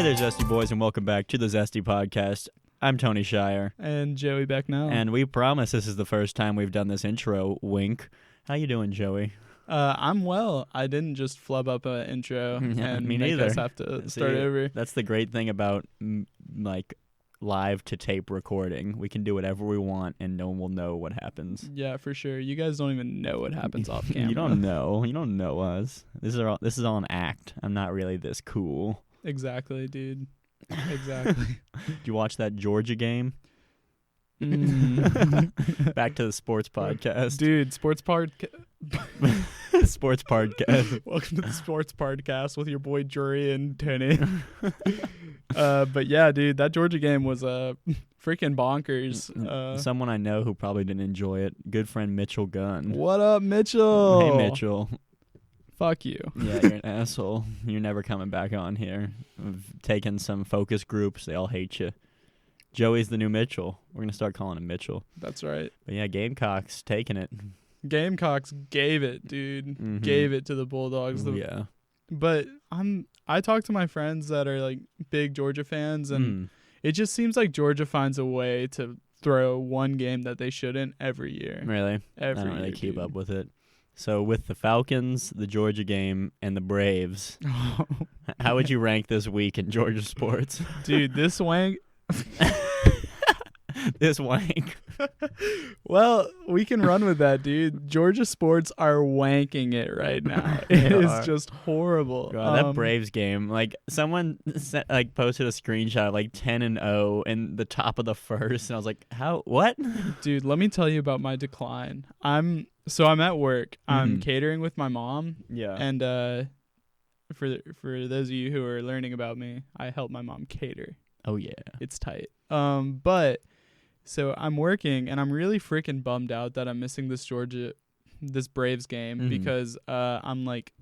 Hey there, Zesty Boys, and welcome back to the Zesty Podcast. I'm Tony Shire. And Joey Becknell. And we promise this is the first time we've done this intro. Wink. How you doing, Joey? I'm well. I didn't just flub up an intro and me make neither. us have to start over. That's the great thing about live to tape recording. We can do whatever we want, and no one will know what happens. Yeah, for sure. You guys don't even know what happens off camera. You don't know. You don't know us. This is all an act. I'm not really this cool. Exactly, dude. Exactly. Did you watch that Georgia game? Back to the sports podcast. Dude, sports podcast. Sports podcast. Welcome to the sports podcast with your boy Jury and Tony. But yeah, dude, that Georgia game was freaking bonkers. Someone I know who probably didn't enjoy it. Good friend Mitchell Gunn. What up, Mitchell? Hey, Mitchell. Fuck you. Yeah, you're an asshole. You're never coming back on here. I've taken some focus groups. They all hate you. Joey's the new Mitchell. We're going to start calling him Mitchell. That's right. But yeah, Gamecocks taking it. Gamecocks gave it, dude. Mm-hmm. Gave it to the Bulldogs. Yeah. But I talk to my friends that are like big Georgia fans, and it just seems like Georgia finds a way to throw one game that they shouldn't every year. Really? I don't really keep up with it. So with the Falcons, the Georgia game, and the Braves, how would you rank this week in Georgia sports? Dude, this wank. This wank. Well, we can run with that, dude. Georgia sports are wanking it right now. It is just horrible. God, that Braves game, like someone posted a screenshot of like 10-0 in the top of the first, and I was like, "How? What?" Dude, let me tell you about my decline. I'm at work. I'm catering with my mom. Yeah. And for those of you who are learning about me, I help my mom cater. Oh yeah. It's tight. But so I'm working, and I'm really freaking bummed out that I'm missing this Braves game because I'm like,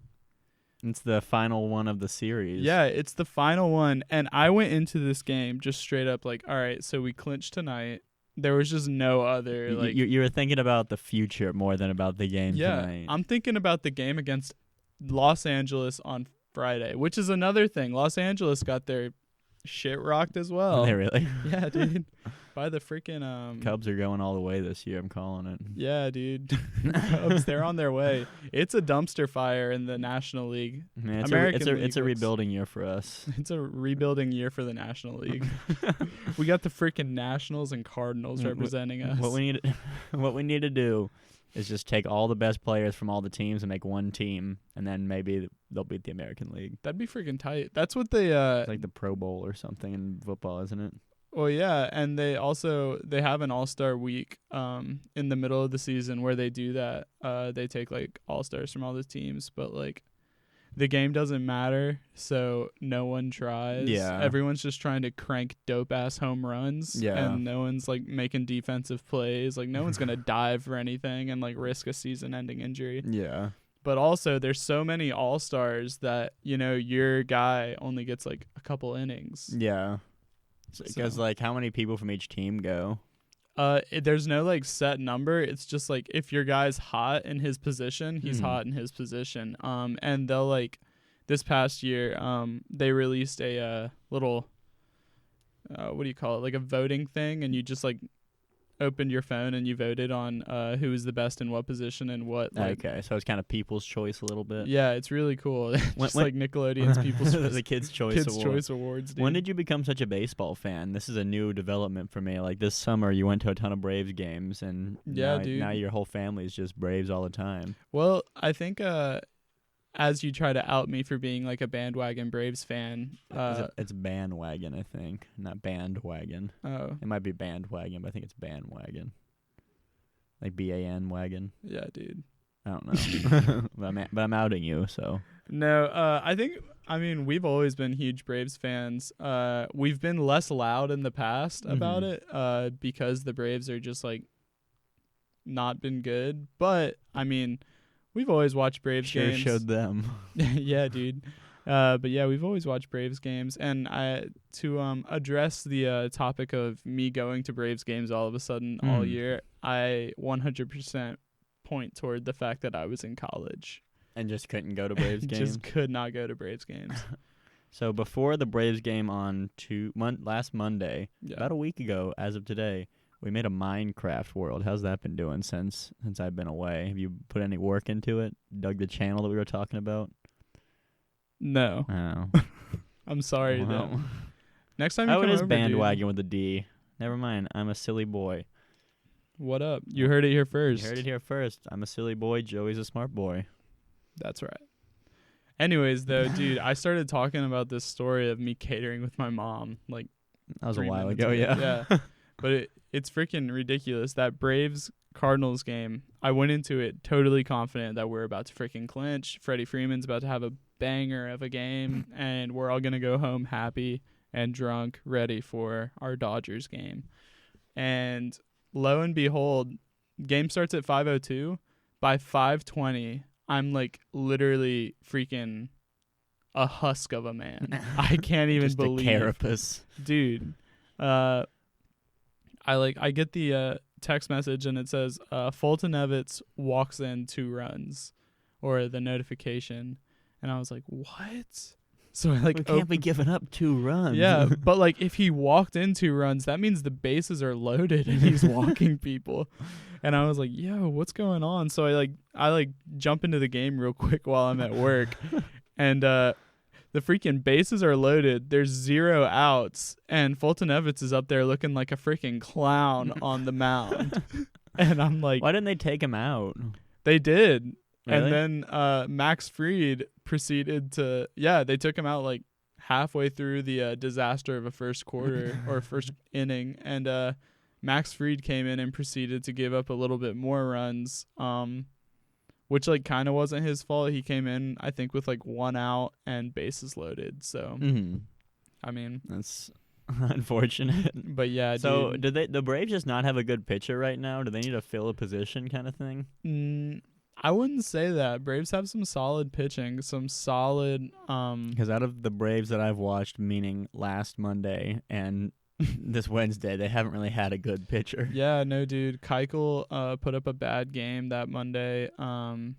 it's the final one of the series. Yeah, it's the final one, and I went into this game just straight up like, all right, so we clinched tonight. There was just no other like. You were thinking about the future more than about the game tonight. I'm thinking about the game against Los Angeles on Friday, which is another thing. Los Angeles got their shit rocked as well. Are they really? Yeah, dude. By the freaking Cubs are going all the way this year. I'm calling it. Yeah, dude. Cubs, they're on their way. It's a dumpster fire in the National League. Man, it's a rebuilding year for us. It's a rebuilding year for the National League. We got the freaking Nationals and Cardinals representing us. What we need to do is just take all the best players from all the teams and make one team, and then maybe they'll beat the American League. That'd be freaking tight. That's what they it's like the Pro Bowl or something in football, isn't it? Well, yeah, and they have an All-Star week in the middle of the season where they do that. They take like All-Stars from all the teams, but like the game doesn't matter, so no one tries. Yeah. Everyone's just trying to crank dope-ass home runs, and no one's like making defensive plays. Like no one's going to dive for anything and like risk a season-ending injury. Yeah. But also there's so many All-Stars that, your guy only gets like a couple innings. Yeah. Because like how many people from each team go? There's no like set number. It's just like if your guy's hot in his position, he's hot in his position. And they'll like this past year, they released a little what do you call it? Like a voting thing, and you just like opened your phone and you voted on who was the best in what position and what. Like, okay, so it's kind of people's choice a little bit. Yeah, it's really cool. Just like Nickelodeon's People's Choice. The Kids' Choice Awards. Dude. When did you become such a baseball fan? This is a new development for me. Like this summer, you went to a ton of Braves games, and dude. Now your whole family is just Braves all the time. Well, I think as you try to out me for being like a bandwagon Braves fan. It's bandwagon, I think, not bandwagon. Oh. It might be bandwagon, but I think it's bandwagon. Like BAN wagon. Yeah, dude. I don't know. but I'm outing you, so. No, I mean, we've always been huge Braves fans. We've been less loud in the past about it because the Braves are just like not been good. But, I mean, we've always watched Braves games. Sure showed them. Yeah, dude. But yeah, we've always watched Braves games, and to address the topic of me going to Braves games all of a sudden all year, I 100% point toward the fact that I was in college and just couldn't go to Braves games. Just could not go to Braves games. So before the Braves game on last Monday, Yeah. about a week ago, as of today, we made a Minecraft world. How's that been doing since I've been away? Have you put any work into it? Dug the channel that we were talking about? No. Oh. I'm sorry. Well. Next time you Oh, come it is over, bandwagon dude. with a D. Never mind. I'm a silly boy. What up? You heard it here first. You heard it here first. I'm a silly boy. Joey's a smart boy. That's right. Anyways, though, dude, I started talking about this story of me catering with my mom, like That was a 3 while minutes ago, ago. yeah. But it's freaking ridiculous. That Braves-Cardinals game, I went into it totally confident that we're about to freaking clinch. Freddie Freeman's about to have a banger of a game, and we're all going to go home happy and drunk, ready for our Dodgers game. And lo and behold, game starts at 5:02. By 5:20, I'm like literally freaking a husk of a man. I can't even Just believe. a carapace. Dude. I get the text message and it says Fulton Evans walks in 2 runs, or the notification, and I was like, what? So I We can't be giving up 2 runs. yeah, but like if he walked in 2 runs, that means the bases are loaded and he's walking people. And I was like, yo, what's going on? So I jump into the game real quick while I'm at work, and the freaking bases are loaded. There's 0 outs, and Fulton Evans is up there looking like a freaking clown on the mound. And I'm like, why didn't they take him out? they did. Really? And then Max Fried proceeded to, they took him out like halfway through the disaster of a first quarter or first inning. And Max Fried came in and proceeded to give up a little bit more runs, which like kind of wasn't his fault. He came in, I think, with like 1 out and bases loaded. So, I mean, that's unfortunate. but yeah. So dude. did the Braves just not have a good pitcher right now? Do they need to fill a position kind of thing? I wouldn't say that. Braves have some solid pitching, some solid. Because out of the Braves that I've watched, meaning last Monday and this Wednesday, they haven't really had a good pitcher. Yeah, no, dude. Keuchel put up a bad game that Monday, and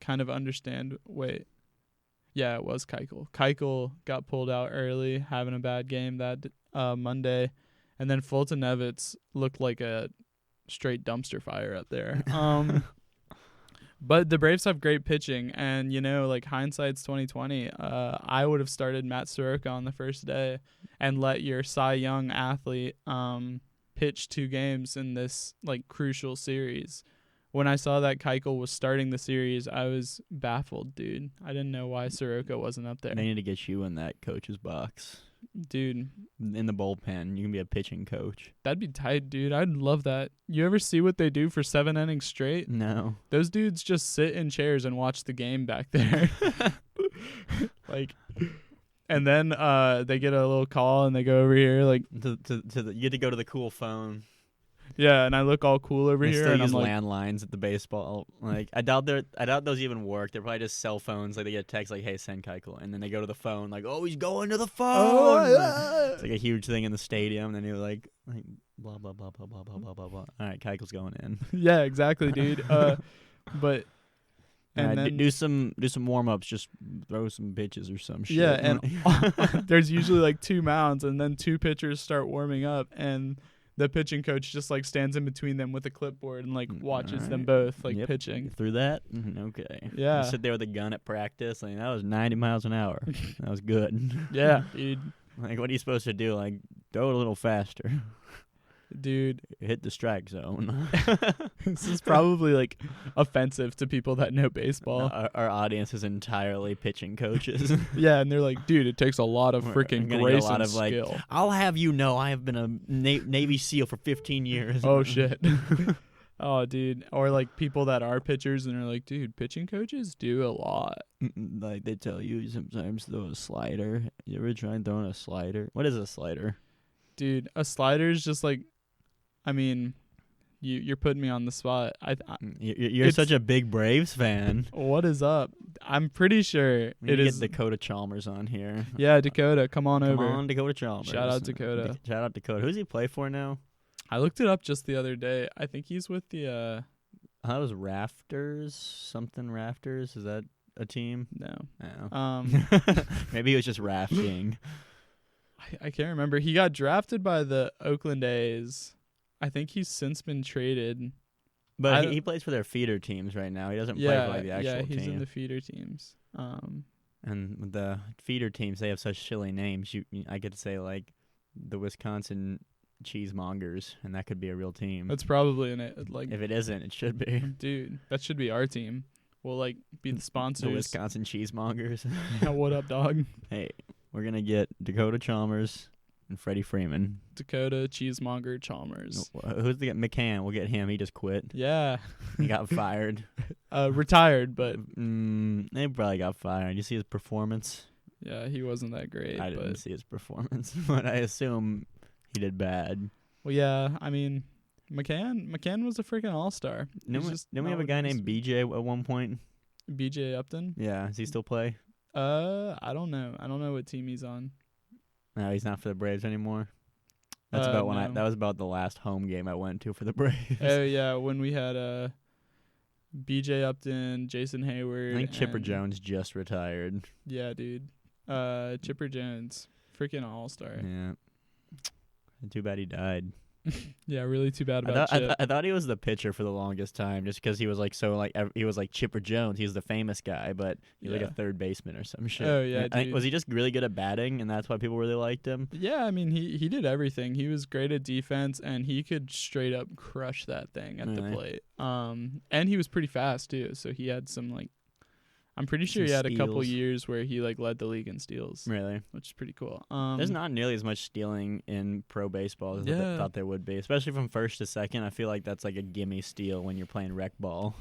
kind of understand. Wait, yeah, it was Keuchel. Keuchel got pulled out early, having a bad game that Monday, and then Fulton Evans looked like a straight dumpster fire up there. But the Braves have great pitching, and like hindsight's 2020. I would have started Matt Soroka on the first day and let your Cy Young athlete pitch 2 games in this like crucial series. When I saw that Keuchel was starting the series, I was baffled, dude. I didn't know why Soroka wasn't up there. They need to get you in that coach's box. Dude, In the bullpen, you can be a pitching coach. that'd be tight, dude. I'd love that. You ever see what they do for 7 innings straight? No. Those dudes just sit in chairs and watch the game back there. Like, and then they get a little call and they go over here, like, You get to go to the cool phone. yeah, and I look all cool over They here, still and use I'm like, landlines at the baseball. Like I doubt those even work. They're probably just cell phones. Like they get a text like, "Hey, send Keuchel," and then they go to the phone. Like, "Oh, he's going to the phone." It's like a huge thing in the stadium. And then you're like blah blah blah blah blah blah blah blah blah. All right, Keuchel's going in. yeah, exactly, dude. But and All right, then do some warm ups. Just throw some bitches or some shit. yeah, and there's usually like 2 mounds, and then 2 pitchers start warming up, and the pitching coach just like stands in between them with a clipboard and like watches them both like Yep. pitching. Through that, okay. Yeah. You sit there with a gun at practice. Like that was 90 miles an hour. That was good. Yeah, dude. Like what are you supposed to do? Like throw it a little faster. Dude, Hit the strike zone. this is probably like offensive to people that know baseball. Our audience is entirely pitching coaches. Yeah, and they're like, dude, it takes a lot of freaking gonna get grace a lot and of like, skill. I'll have you know I have been a Navy SEAL for 15 years. Oh shit. Oh, dude. Or like people that are pitchers and are like, dude, pitching coaches do a lot. Like they tell you sometimes throw a slider. You ever try throwing a slider? What is a slider? Dude, a slider is just like, I mean, you're putting me on the spot. You're such a big Braves fan. What is up? I'm pretty sure We it need to is. get Dakota Chalmers on here. Yeah, Dakota, come on over. Come on, Dakota Chalmers. Shout out Dakota. Shout out Dakota. Who's he play for now? I looked it up just the other day. I think he's with the That was Rafters. Something Rafters. Is that a team? No. Oh. Maybe he was just rafting. I can't remember. He got drafted by the Oakland A's. I think he's since been traded. But he plays for their feeder teams right now. He doesn't play for like the actual team. Yeah, he's in the feeder teams. And with the feeder teams, they have such silly names. I get to say like the Wisconsin Cheesemongers, and that could be a real team. That's probably like. If it isn't, it should be. Dude, that should be our team. We'll like be the sponsors. The Wisconsin Cheesemongers. Yeah, what up, dog? Hey, we're gonna get Dakota Chalmers and Freddie Freeman. Dakota Cheesemonger Chalmers. Who's the McCann? We'll get him. He just quit. Yeah. He got fired. Retired, but they probably got fired. You see his performance? Yeah, he wasn't that great. I didn't see his performance, but I assume he did bad. Well, yeah. I mean, McCann was a freaking all-star. Didn't we have a guy named BJ at one point? BJ Upton? Yeah. Does he still play? I don't know. I don't know what team he's on. No, he's not for the Braves anymore. That's about when that was about the last home game I went to for the Braves. Oh yeah, when we had BJ Upton, Jason Hayward. I think Chipper Jones just retired. Yeah, dude. Chipper Jones, freaking all-star. Yeah. Too bad he died. Yeah, really too bad about Chip. I thought he was the pitcher for the longest time, just because he was like he was like Chipper Jones. He was the famous guy, but he's like a third baseman or some shit. Oh yeah, I think, was he just really good at batting, and that's why people really liked him? Yeah, I mean he did everything. He was great at defense, and he could straight up crush that thing at the plate. And he was pretty fast too, so he had some like. I'm pretty sure he had a couple years where he like led the league in steals. Really? Which is pretty cool. There's not nearly as much stealing in pro baseball as I thought there would be, especially from first to second. I feel like that's like a gimme steal when you're playing rec ball.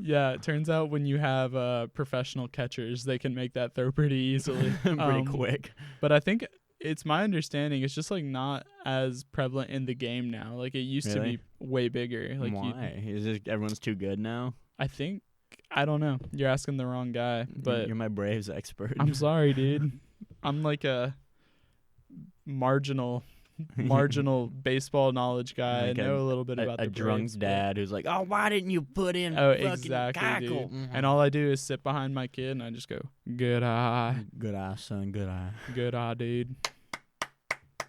Yeah, it turns out when you have professional catchers, they can make that throw pretty easily. Pretty quick. But I think it's my understanding it's just like not as prevalent in the game now. Like it used to be way bigger. Like why? Is it everyone's too good now? I don't know. You're asking the wrong guy, but you're my Braves expert. I'm sorry, dude. I'm like a marginal baseball knowledge guy. Like I know a little bit about the drunk Braves, dad who's like, "Oh, why didn't you put in?" Oh, fucking exactly, cackle? dude. And all I do is sit behind my kid and I just go, "Good eye, good eye, son, good eye, good eye, dude."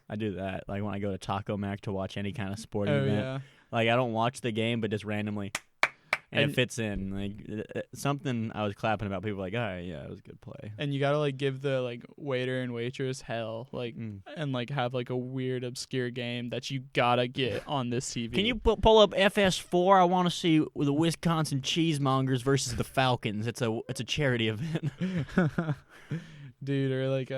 I do that like when I go to Taco Mac to watch any kind of sporting event. Yeah. Like I don't watch the game, but just randomly. And it fits in. Like something I was clapping about, people were like, all right, yeah, it was a good play. And you gotta like give the like waiter and waitress hell, like and like have like a weird obscure game that you gotta get on this TV. Can you pull up FS4? I want to see the Wisconsin Cheesemongers versus the Falcons. It's a charity event. Dude, or like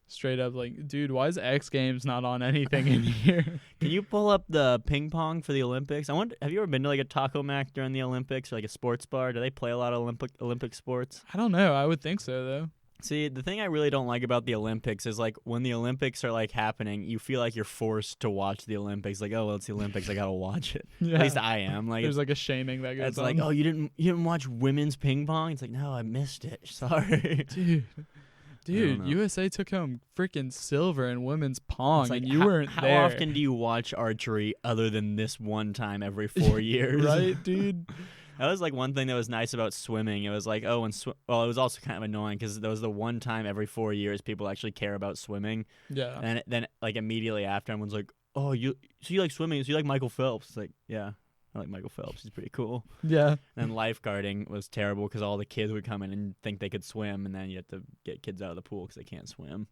straight up like, dude, why is X Games not on anything in here? Can you pull up the ping pong for the Olympics? I wonder, have you ever been to like a Taco Mac during the Olympics or like a sports bar? Do they play a lot of Olympic sports? I don't know. I would think so though. See, the thing I really don't like about the Olympics is like when the Olympics are like happening, you feel like you're forced to watch the Olympics. Like, oh, well, it's the Olympics, I gotta watch it. Yeah. At least I am. Like, there's like a shaming that goes on. It's like, oh, you didn't watch women's ping pong? It's like, no, I missed it. Sorry, Dude, USA took home freaking silver in women's pong, like, and you weren't there. How often do you watch archery other than this one time every 4 years? Right, dude? That was like one thing that was nice about swimming. It was like, oh, it was also kind of annoying because there was the one time every 4 years people actually care about swimming. Yeah. And then like immediately after, everyone's like, oh, you like swimming? So you like Michael Phelps? It's like, yeah. I like Michael Phelps. He's pretty cool. Yeah. And lifeguarding was terrible because all the kids would come in and think they could swim, and then you have to get kids out of the pool because they can't swim.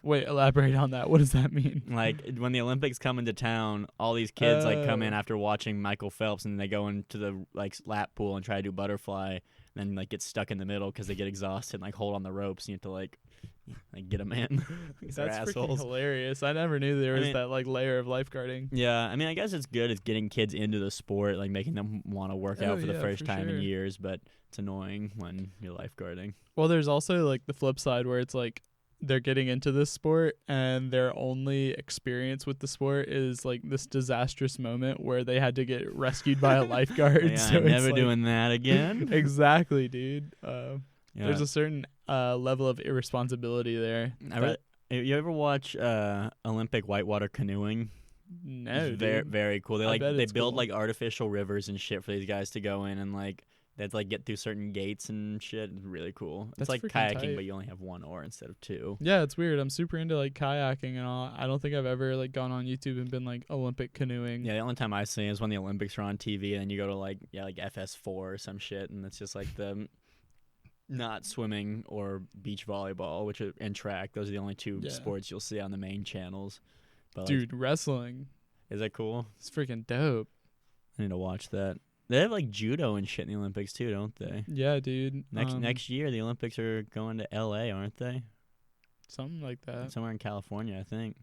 Wait, elaborate on that. What does that mean? Like when the Olympics come into town, all these kids like come in after watching Michael Phelps, and they go into the like lap pool and try to do butterfly, and then like get stuck in the middle because they get exhausted and like hold on the ropes, and you have to like get them in. That's freaking hilarious. I never knew there was that like layer of lifeguarding. Yeah, I mean, I guess it's good. It's getting kids into the sport, like making them want to work out for the first time in years. But it's annoying when you're lifeguarding. Well, there's also like the flip side where it's like they're getting into this sport and their only experience with the sport is like this disastrous moment where they had to get rescued by a lifeguard. Yeah, so I'm never doing that again. Exactly, dude. There's a certain level of irresponsibility there. You ever watch Olympic whitewater canoeing? No, it's very, very cool. They build cool. like artificial rivers and shit for these guys to go in, and like They have to like get through certain gates and shit. It's really cool. That's It's like freaking kayaking, tight. but you only have one oar instead of two. Yeah, it's weird. I'm super into like kayaking and all. I don't think I've ever like gone on YouTube and been like Olympic canoeing. Yeah, the only time I see it is when the Olympics are on TV, and then you go to like FS4 or some shit, and it's just like the not swimming or beach volleyball, which are, and track. Those are the only two sports you'll see on the main channels. But Dude, wrestling. Is that cool? It's freaking dope. I need to watch that. They have like judo and shit in the Olympics too, don't they? Yeah, dude. Next year the Olympics are going to LA, aren't they? Something like that. Somewhere in California, I think.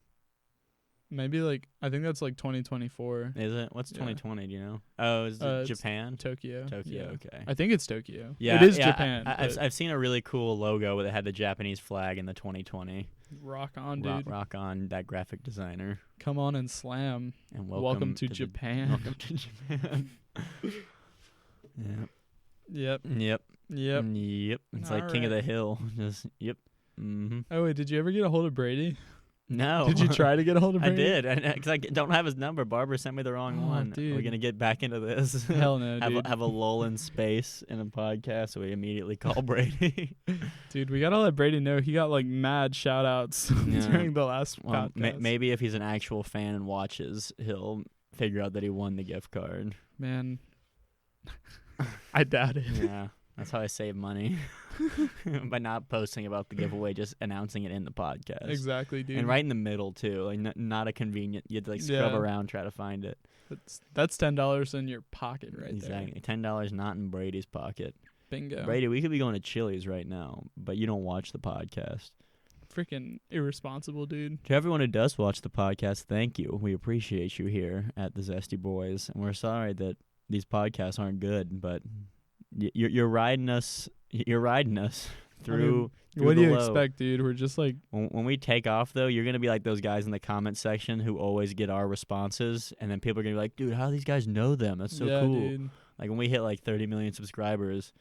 Maybe like I think that's like 2024. Is it? What's 2020? Do you know? Oh, is it Japan? Tokyo. Tokyo. Okay. I think it's Tokyo. Yeah, it is yeah, Japan. I've seen a really cool logo where they had the Japanese flag in the 2020. Rock on, dude. Rock on, that graphic designer. Come on and slam. And welcome to Japan. Welcome to Japan. Yep. It's like King of the Hill. Just yep. Mm-hmm. Oh wait, did you ever get a hold of Brady? No. Did you try to get a hold of Brady? I did, because I don't have his number. Barbara sent me the wrong one. Dude. We're gonna get back into this. Hell no, dude. Have a lull in space in a podcast, so we immediately call Brady. Dude, we gotta let Brady know he got like mad shout outs during the last podcast. Maybe if he's an actual fan and watches, he'll figure out that he won the gift card. Man, I doubt it. Yeah, that's how I save money. By not posting about the giveaway, just announcing it in the podcast. Exactly, dude. And right in the middle too, like not a convenient. You have to like scrub around, try to find it. That's $10 in your pocket right there. Exactly, $10 not in Brady's pocket. Bingo. Brady, we could be going to Chili's right now, but you don't watch the podcast. Freaking irresponsible, dude. To everyone who does watch the podcast, thank you. We appreciate you here at the Zesty Boys, and we're sorry that these podcasts aren't good, but you're riding us. You're riding us through. What do you expect, dude? We're just like when we take off, though. You're gonna be like those guys in the comment section who always get our responses, and then people are gonna be like, "Dude, how do these guys know them? That's so cool." Dude. Like when we hit like 30 million subscribers,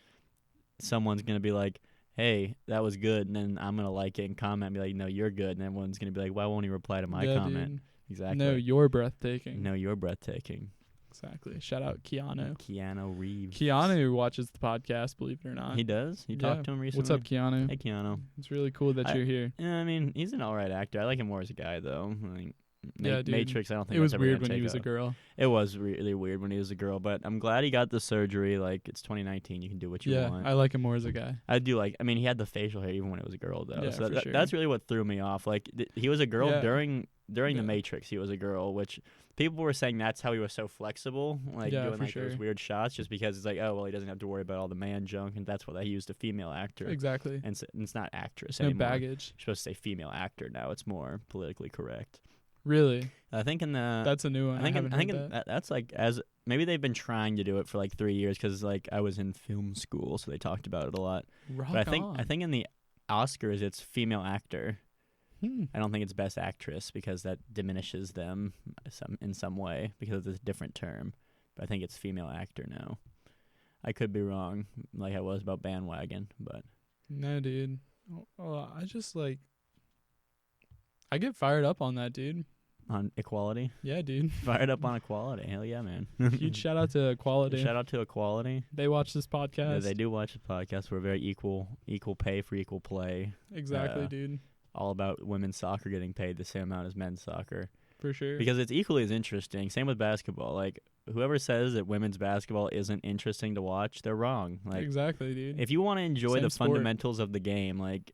someone's gonna be like, "Hey, that was good," and then I'm gonna like it and comment, and be like, "No, you're good," and everyone's gonna be like, "Why won't he reply to my comment?" Dude. Exactly. No, you're breathtaking. No, you're breathtaking. Exactly. Shout out Keanu. Keanu Reeves. Keanu watches the podcast, believe it or not. He does? You talked to him recently? What's up, Keanu? Hey, Keanu. It's really cool that you're here. Yeah, I mean, he's an alright actor. I like him more as a guy, though. Like, dude. Matrix, I don't think it was that's ever weird gonna when he take was a girl. It was really weird when he was a girl, but I'm glad he got the surgery. Like, it's 2019. You can do what you want. Yeah, I like him more as a guy. I do like, I mean, he had the facial hair even when it was a girl, though. Yeah, so for sure. that's really what threw me off. Like, he was a girl during Yeah. the Matrix. He was a girl, which people were saying that's how he was so flexible, like doing like those weird shots, just because it's like, oh, well, he doesn't have to worry about all the man junk, and that's what they used a female actor. Exactly. And it's not actress No anymore. baggage. You're supposed to say female actor now. It's more politically correct. Really? I think in the that's a new one. I think that's like as maybe they've been trying to do it for like 3 years because like I was in film school, so they talked about it a lot. But I think in the Oscars it's female actor. I don't think it's best actress because that diminishes them in some way because it's a different term. But I think it's female actor now. I could be wrong, like I was about Bandwagon, but no, dude. Oh, I just like I get fired up on that, dude. On equality? Yeah, dude. Fired up on equality. Hell yeah, man. Huge shout out to Equality. Shout out to Equality. They watch this podcast. Yeah, they do watch the podcast. We're very equal pay for equal play. Exactly, dude. All about women's soccer getting paid the same amount as men's soccer. For sure. Because it's equally as interesting. Same with basketball. Like, whoever says that women's basketball isn't interesting to watch, they're wrong. Like, exactly, dude. If you want to enjoy the sport. fundamentals of the game, like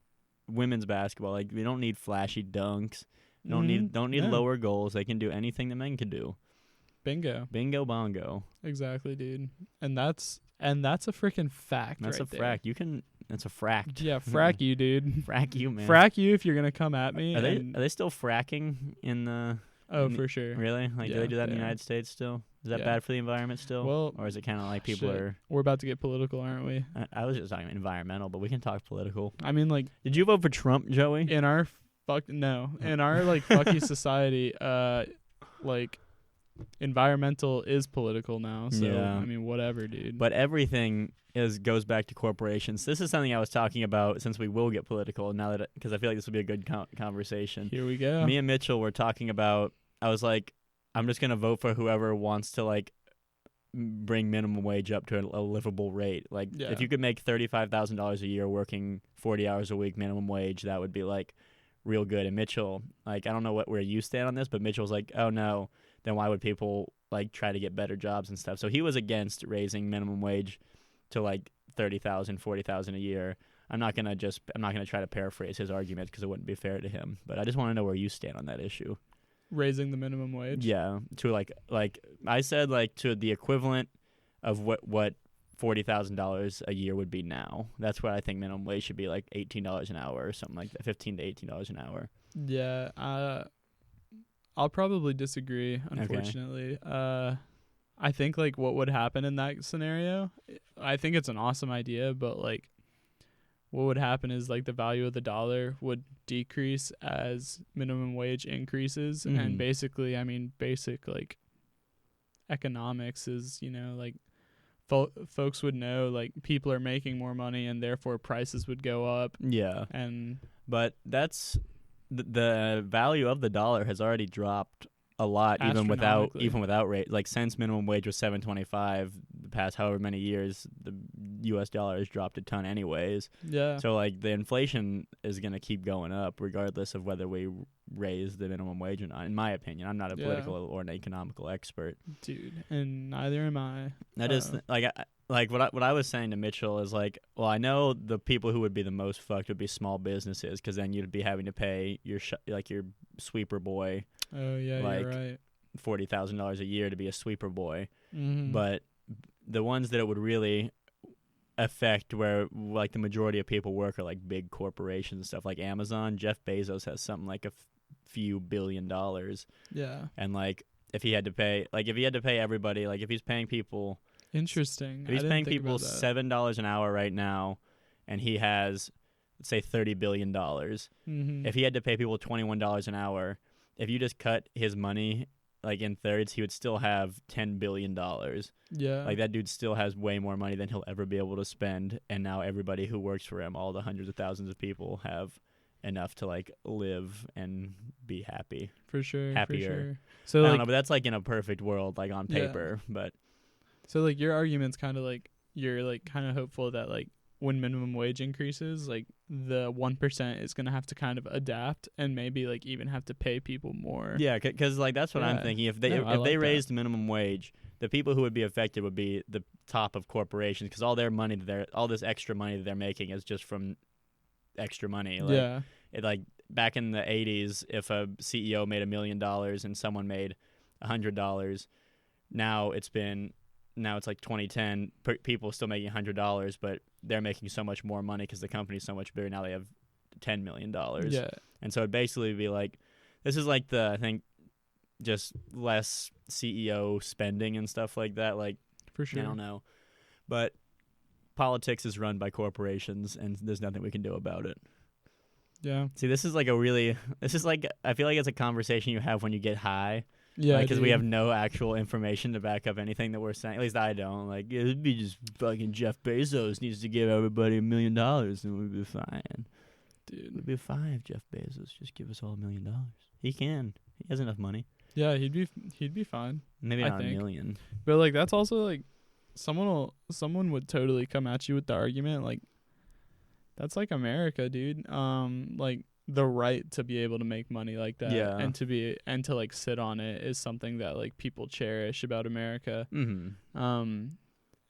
women's basketball, like we don't need flashy dunks. Don't need lower goals. They can do anything the men can do. Bingo. Bingo bongo. Exactly, dude. And that's a freaking fact. That's right a frack. You can. That's a fract. Yeah, frack you, dude. Frack you, man. Frack you if you're gonna come at me. Are they still fracking in the? Oh, for sure. Really? Like, do they do that in the United States still? Is that bad for the environment still? Well, or is it kind of like people are? We're about to get political, aren't we? I was just talking environmental, but we can talk political. I mean, like, did you vote for Trump, Joey? In our in our like fucky society, like environmental is political now. So yeah. I mean, whatever, dude. But everything goes back to corporations. This is something I was talking about since we will get political now that because I feel like this will be a good conversation. Here we go. Me and Mitchell were talking about. I was like, I'm just gonna vote for whoever wants to like bring minimum wage up to a livable rate. Like Yeah. if you could make $35,000 a year working 40 hours a week minimum wage, that would be like real good. And Mitchell, like, I don't know where you stand on this, but Mitchell's like, oh no, then why would people like try to get better jobs and stuff? So he was against raising minimum wage to like 30,000, 40,000 a year. I'm not gonna try to paraphrase his argument because it wouldn't be fair to him. But I just want to know where you stand on that issue. Raising the minimum wage. Yeah, to like I said, like to the equivalent of what $40,000 a year would be now. That's what I think minimum wage should be, like $18 an hour or something like that, $15 to $18 an hour. Yeah, I'll probably disagree, unfortunately. Okay. I think like what would happen in that scenario, I think it's an awesome idea, but like what would happen is like the value of the dollar would decrease as minimum wage increases. Mm-hmm. And basically, I mean, basic like economics is, you know, like folks would know like people are making more money and therefore prices would go up. Yeah. But that's the value of the dollar has already dropped a lot, even without rate. Like since minimum wage was $7.25, the past however many years, the U.S. dollar has dropped a ton, anyways. Yeah. So like the inflation is gonna keep going up regardless of whether we raise the minimum wage or not. In my opinion, I'm not a political or an economical expert, dude, and neither am I. I just what I was saying to Mitchell is like, well, I know the people who would be the most fucked would be small businesses, because then you'd be having to pay your sweeper boy. Oh yeah, like, you're right. $40,000 a year to be a sweeper boy. Mm-hmm. But the ones that it would really affect, where like the majority of people work, are like big corporations and stuff like Amazon. Jeff Bezos has something like a few $1 billion. Yeah. And like if he had to pay everybody, like if he's paying people. Interesting. If he's paying people $7 an hour right now, and he has, let's say, $30 billion. Mm-hmm. If he had to pay people $21 an hour, if you just cut his money like in thirds, he would still have $10 billion. Yeah. Like that dude still has way more money than he'll ever be able to spend. And now everybody who works for him, all the hundreds of thousands of people, have enough to like live and be happy. For sure. Happier. For sure. So I don't know, but that's like in a perfect world, like on paper. Yeah. But so like your argument's kind of like you're like kind of hopeful that like when minimum wage increases, like the 1% is going to have to kind of adapt and maybe like even have to pay people more. Yeah, because like that's what I'm thinking. If they raised minimum wage, the people who would be affected would be the top of corporations, because all this extra money that they're making is just from extra money. Like, it, like back in the 80s, if a CEO made $1 million and someone made $100, now it's like 2010. People still making $100, but they're making so much more money because the company's so much bigger. Now they have $10 million. Yeah. And so it'd basically be like, this is like I think, just less CEO spending and stuff like that. Like, for sure. I don't know. But politics is run by corporations, and there's nothing we can do about it. Yeah. See, I feel like it's a conversation you have when you get high. Yeah, because we have no actual information to back up anything that we're saying. At least I don't. Like, it'd be just fucking Jeff Bezos needs to give everybody $1 million, and we'd be fine. Dude, we'd be fine if Jeff Bezos just give us all $1 million. He can. He has enough money. Yeah, he'd be fine. Maybe not $1 million. But like that's also like someone would totally come at you with the argument like that's like America, dude. Like the right to be able to make money like that, and to like sit on it is something that like people cherish about America. Mm-hmm.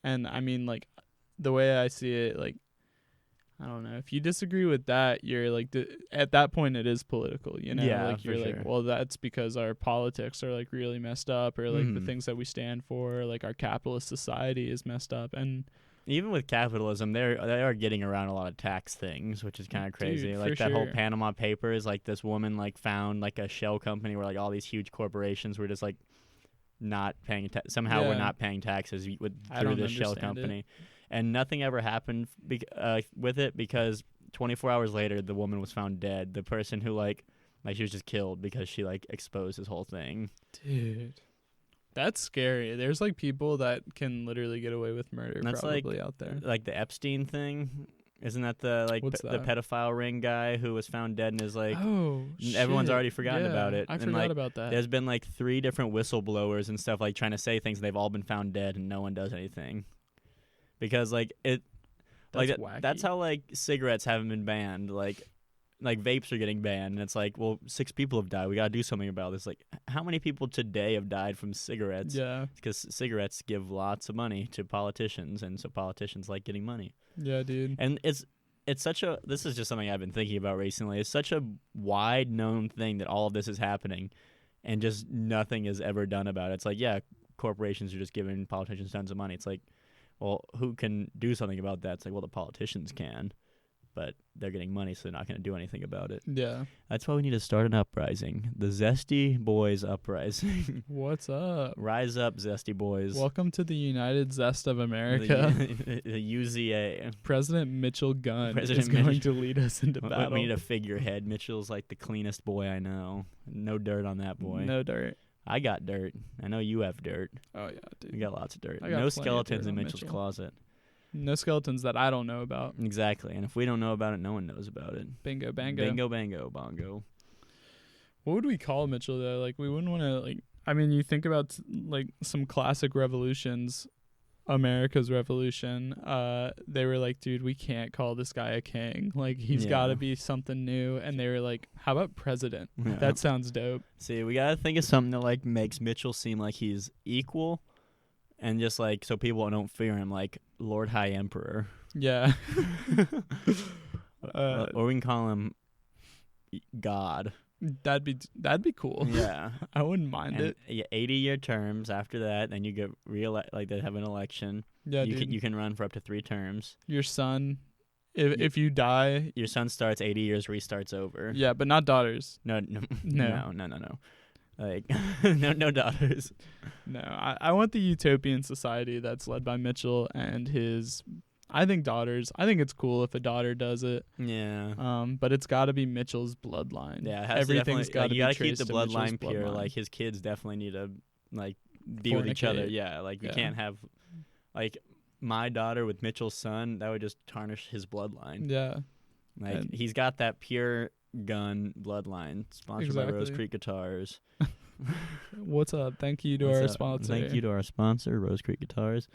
And I mean, like the way I see it, like I don't know, if you disagree with that, you're like at that point it is political, you know? Yeah, like you're for like, sure. well, that's because our politics are like really messed up, or like the things that we stand for, like our capitalist society is messed up. And even with capitalism, they are getting around a lot of tax things, which is kind of crazy. Dude, like that whole Panama Papers, like this woman like found like a shell company where like all these huge corporations were just like not paying somehow we're not paying taxes through this shell company. And nothing ever happened with it, because 24 hours later the woman was found dead. The person who like she was just killed because she like exposed this whole thing. Dude. That's scary. There's like people that can literally get away with murder. That's probably like, out there. Like the Epstein thing. Isn't that the What's the that? pedophile ring guy who was found dead and is like Oh, everyone's shit. already forgotten about it. I And, forgot like, about that. There's been like 3 different whistleblowers and stuff like trying to say things, and they've all been found dead and no one does anything. Because like it That's like wacky. that's how like cigarettes haven't been banned. Like vapes are getting banned, and it's like, well, 6 people have died. We got to do something about this. Like, how many people today have died from cigarettes? Yeah. Because cigarettes give lots of money to politicians, and so politicians like getting money. Yeah, dude. And it's such a, this is just something I've been thinking about recently. It's such a wide known thing that all of this is happening, and just nothing is ever done about it. It's like, yeah, corporations are just giving politicians tons of money. It's like, well, who can do something about that? It's like, well, the politicians can, but they're getting money, so they're not going to do anything about it. Yeah. That's why we need to start an uprising. The ZestyBoyz uprising. What's up? Rise up, ZestyBoyz. Welcome to the United Zest of America. The UZA. President Mitchell Gunn President is going Mitchell- to lead us into battle. We need a figurehead. Mitchell's like the cleanest boy I know. No dirt on that boy. No dirt. I got dirt. I know you have dirt. Oh, yeah, dude. We got lots of dirt. I got No plenty of skeletons dirt in on Mitchell's Mitchell. closet. No skeletons that I don't know about. Exactly. And if we don't know about it, no one knows about it. Bingo, bango. Bingo, bango, bongo. What would we call Mitchell, though? Like, we wouldn't want to, like, I mean, you think about, like, some classic revolutions, America's Revolution. They were like, dude, we can't call this guy a king. Like, he's got to be something new. And they were like, how about president? Yeah. That sounds dope. See, we gotta think of something that like makes Mitchell seem like he's equal, and just like so people don't fear him, like Lord High Emperor. Yeah. Or we can call him God. That'd be cool. Yeah. I wouldn't mind And it. 80-year terms after that, then you get like they have an election. Yeah, you dude. can run for up to 3 terms. Your son, if you die, Your son starts 80 years, restarts over. yeah, but not daughters. No. No. Like no daughters. No, I want the utopian society that's led by Mitchell and his, I think, daughters. I think it's cool if a daughter does it. Yeah. But it's got to be Mitchell's bloodline. Yeah, it has Everything's to got to you be gotta keep traced the to Mitchell's bloodline pure. bloodline. Like his kids definitely need to like be with each other. Fornicate. Yeah, like you Yeah. can't have like my daughter with Mitchell's son. That would just tarnish his bloodline. Yeah. Like And- he's got that pure gun bloodline. Sponsored by Rose Exactly. Creek Guitars. What's up? Thank you to What's our up? sponsor. Thank you to our sponsor, Rose Creek Guitars.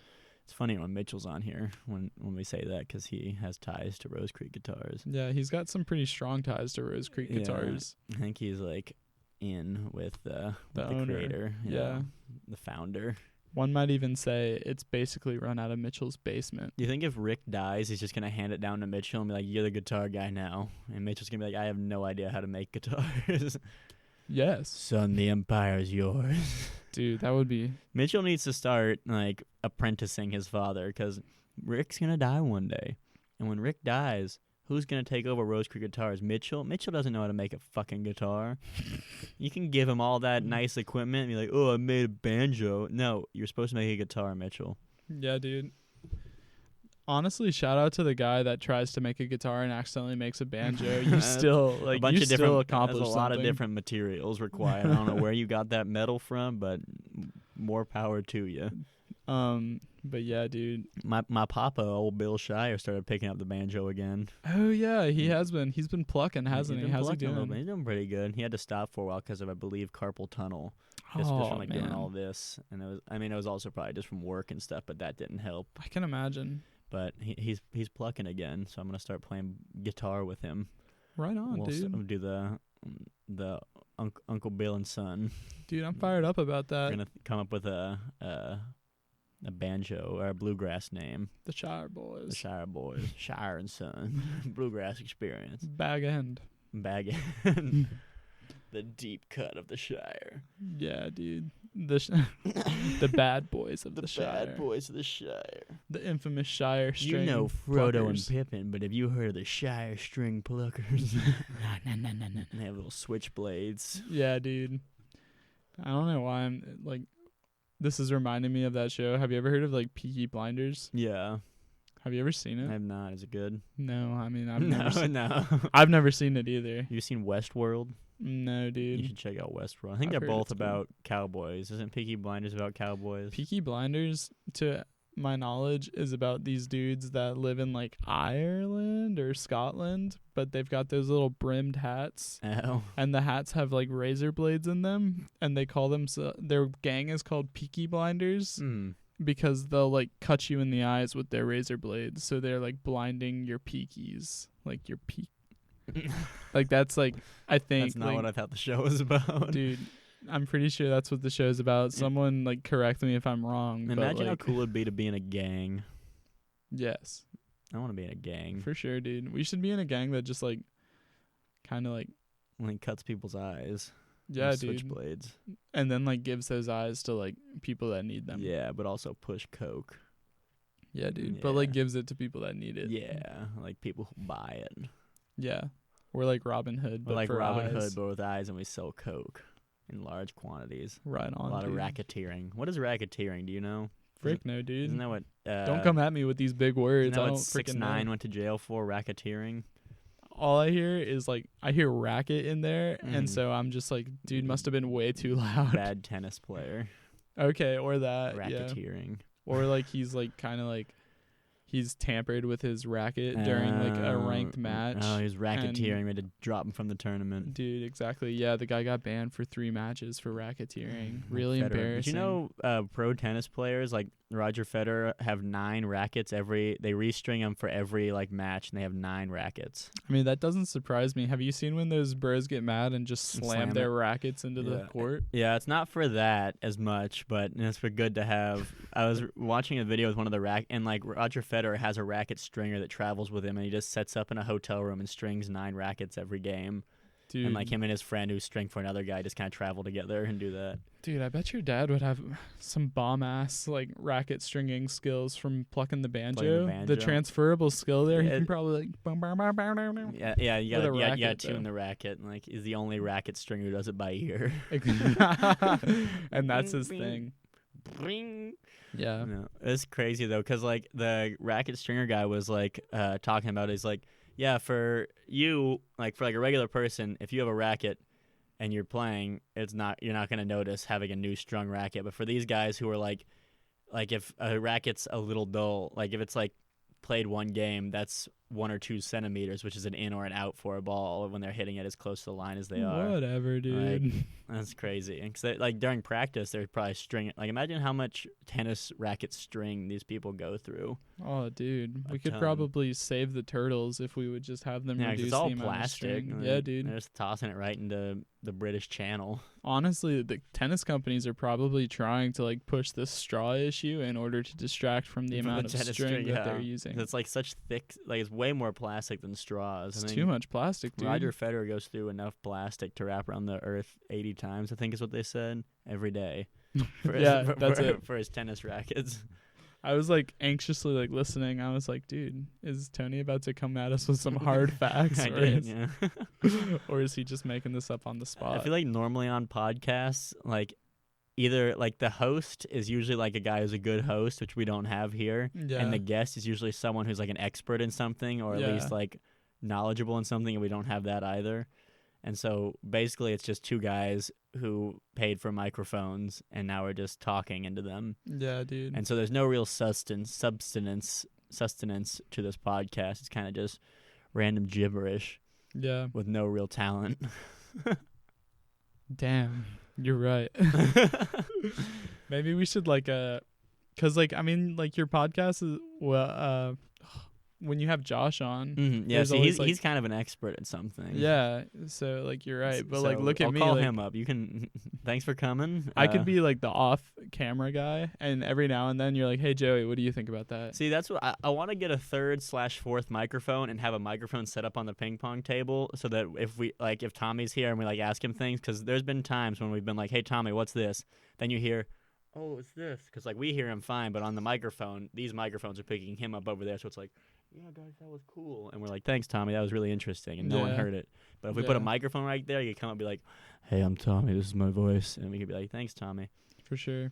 It's funny when Mitchell's on here when we say that because he has ties to Rose Creek Guitars. Yeah, he's got some pretty strong ties to Rose Creek Yeah. Guitars. I think he's like in with the owner. creator. Yeah. The founder. One might even say it's basically run out of Mitchell's basement. Do you think if Rick dies, he's just going to hand it down to Mitchell and be like, you're the guitar guy now? And Mitchell's going to be like, I have no idea how to make guitars. Yes. Son, the empire's yours. Dude, that would be... Mitchell needs to start, like, apprenticing his father because Rick's going to die one day. And when Rick dies, who's going to take over Rose Creek Guitars? Mitchell? Mitchell doesn't know how to make a fucking guitar. You can give him all that nice equipment and be like, oh, I made a banjo. No, you're supposed to make a guitar, Mitchell. Yeah, dude. Honestly, shout out to the guy that tries to make a guitar and accidentally makes a banjo. You still A bunch you of still different, accomplished there's a lot of something. different materials required. I don't know where you got that metal from, but more power to you. But yeah, dude. My papa, old Bill Shire, started picking up the banjo again. Oh yeah, he has been. He's been plucking, hasn't He's he? been How's he plucking a little bit. doing? He's doing pretty good. He had to stop for a while because of, I believe, carpal tunnel. Just Oh from like doing man, all this, and it was also probably just from work and stuff, but that didn't help. I can imagine. But he's plucking again, so I'm gonna start playing guitar with him. Right on, dude. Do the Uncle Bill and Son. Dude, I'm fired up about We're that. gonna come up with a banjo or a bluegrass name. The Shire The Boys. Shire Boys, Shire and Son, bluegrass experience. Bag end. Bag in. The deep cut of the Shire. Yeah, dude. The bad boys of the Shire. Bad boys of the Shire. The infamous Shire You string know Frodo pluckers. and Pippin, but have you heard of the Shire string pluckers? No. They have little switchblades. Yeah, dude. I don't know why I'm like. This is reminding me of that show. Have you ever heard of like Peaky Blinders? Yeah, Have you ever seen I it? have not. Is it good? No, I mean I've never seen. No. I've never seen it either. You seen Westworld? No, You dude. should check out Westworld. I think I've they're heard both it's good. about cowboys. Isn't Peaky Blinders about cowboys? Peaky Blinders, to my knowledge is about these dudes that live in like Ireland or Scotland, but they've got those little brimmed hats. Oh. And the hats have like razor blades in them, and they call them their gang is called Peaky Blinders because they'll like cut you in the eyes with their razor blades, so they're like blinding your peakies, like your peak. Like that's like I think that's not like, what I thought the show was about, dude. I'm pretty sure that's what the show's about. Someone like correct me if I'm wrong. Imagine but, how like, cool it'd be to be in a gang. Yes, I want to be in a gang. for sure, dude. We should be in a gang that just like kind of like cuts people's eyes. yeah, with dude. Switchblades. And then like gives those eyes to like people that need them. Yeah, but also push coke. Yeah, dude. Yeah. But like gives it to people that need it. Yeah, like people who buy it. Yeah. We're like Robin Hood, but We're like for Robin eyes. Hood, but with eyes, and we sell coke in large quantities. Right on. A lot dude. of racketeering. What is racketeering? Do you know? Frick no, dude. Isn't that what? Don't come at me with these big words. Isn't that I what don't freaking know. 6ix9ine went to jail for? Racketeering. All I hear is like I hear racket in there, and Mm. so I'm just like, dude, must have been way too loud. Bad tennis player. Okay, or that. Yeah. Racketeering. Or like he's like kind of like he's tampered with his racket during like a ranked match. Oh, he was racketeering. We had to drop him from the tournament. Dude, exactly. Yeah, the guy got banned for 3 matches for racketeering. Really Federer. embarrassing. Did you know pro tennis players like Roger Federer have 9 rackets they restring them for every like match, and they have 9 rackets. I mean, that doesn't surprise me. Have you seen when those bros get mad and just slam their rackets into the court? Yeah, it's not for that as much, but it's for good to have. I was watching a video with one of the and like Roger Federer has a racket stringer that travels with him, and he just sets up in a hotel room and strings 9 rackets every game. Dude. And like him and his friend who string for another guy just kind of travel together and do that. Dude, I bet your dad would have some bomb ass like racket stringing skills from plucking the banjo. The transferable skill there. He can probably like bum, bum, bum, bum, bum, bum. Yeah, you gotta racket, tune the racket, and like he's the only racket stringer who does it by ear. And that's his thing. Bring. Yeah. No, it's crazy though, cause like the racket stringer guy was like talking about it. He's like, yeah, for you, like for like a regular person, if you have a racket and you're playing, you're not gonna notice having a new strung racket. But for these guys who are like if a racket's a little dull, like if it's like played one game, that's 1 or 2 centimeters, which is an in or an out for a ball when they're hitting it as close to the line as they are. Whatever, dude. Like, that's crazy. And cause like during practice, they're probably stringing. Like imagine how much tennis racket string these people go through. Oh, dude, we could ton. probably save the turtles if we would just have them Yeah, 'cause reduce it's all the amount plastic. of string. Like, Yeah, dude. They're just tossing it right into the British Channel. Honestly, the tennis companies are probably trying to like push this straw issue in order to distract from the From amount the of tennis string string, that they're yeah. using. It's like such thick, like it's way more plastic than straws. It's too much plastic, dude. Roger Federer goes through enough plastic to wrap around the earth 80 times, I think is what they said, every day. For his tennis rackets. I was like anxiously like listening. I was like, dude, is Tony about to come at us with some hard facts? Or is he just making this up on the spot? I feel like normally on podcasts, like either like the host is usually like a guy who's a good host, which we don't have here, and the guest is usually someone who's like an expert in something, or at least like knowledgeable in something, and we don't have that either. And so basically it's just 2 guys who paid for microphones, and now we're just talking into them. Yeah, dude. And so there's no real sustenance to this podcast. It's kind of just random gibberish. Yeah. With no real talent. Damn. You're right. Maybe we should like cuz like I mean like your podcast is when you have Josh on. Yeah, see, always, he's kind of an expert at something. Yeah, so like you're right, but So like look at I'll me. call like, him up. You can. Thanks for coming. I could be like the off-camera guy, and every now and then you're like, "Hey Joey, what do you think about that?" See, that's what I want to get a 3rd/4th microphone and have a microphone set up on the ping pong table, so that if Tommy's here and we like ask him things, because there's been times when we've been like, "Hey Tommy, what's this?" Then you hear, "Oh, it's this," because like we hear him fine, but on the microphone, these microphones are picking him up over there, so it's like, yeah, guys, that was cool. And we're like, thanks, Tommy. That was really interesting. And no one heard it. But if we put a microphone right there, you could come up and be like, hey, I'm Tommy. This is my voice. And we could be like, thanks, Tommy. For sure.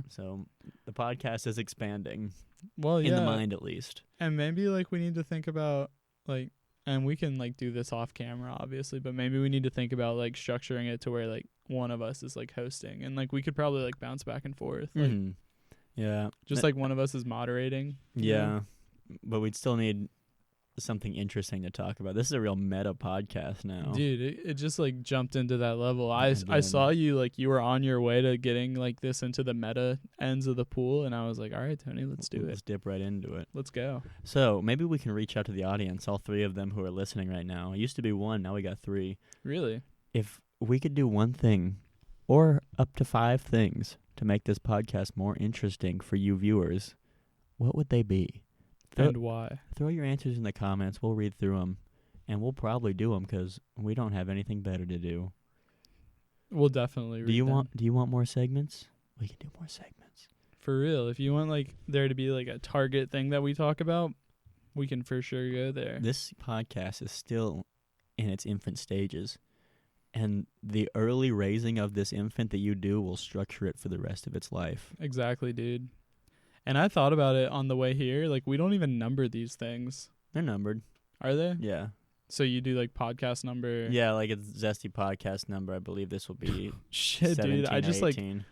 So the podcast is expanding. Well, in the mind, at least. And maybe, like, we need to think about, like, and we can, like, do this off camera, obviously. But maybe we need to think about, like, structuring it to where, like, one of us is, like, hosting. And, like, we could probably, like, bounce back and forth. Like, Yeah. Just like one of us is moderating. you know? Yeah. But we'd still need something interesting to talk about. This is a real meta podcast now. Dude, it just like jumped into that level. I did. saw you like you were on your way to getting like this into the meta ends of the pool, and I was like, all right, Tony, let's do Let's it. dip right into it. Let's go. So maybe we can reach out to the audience, all three of them who are listening right now. It used to be one, now we got three. Really? If we could do one thing or up to 5 things to make this podcast more interesting for you viewers, what would they be? And why? Throw your answers in the comments. We'll read through them, and we'll probably do them because we don't have anything better to do. We'll definitely read Do you them. want more segments? We can do more segments. For real. If you want like there to be like a target thing that we talk about, we can for sure go there. This podcast is still in its infant stages, and the early raising of this infant that you do will structure it for the rest of its life. Exactly, dude. And I thought about it on the way here. Like, we don't even number these things. They're numbered. Are they? Yeah. So you do like podcast number. Yeah, like it's Zesty podcast number. I believe this will be Shit, 17 dude. I just or like 18.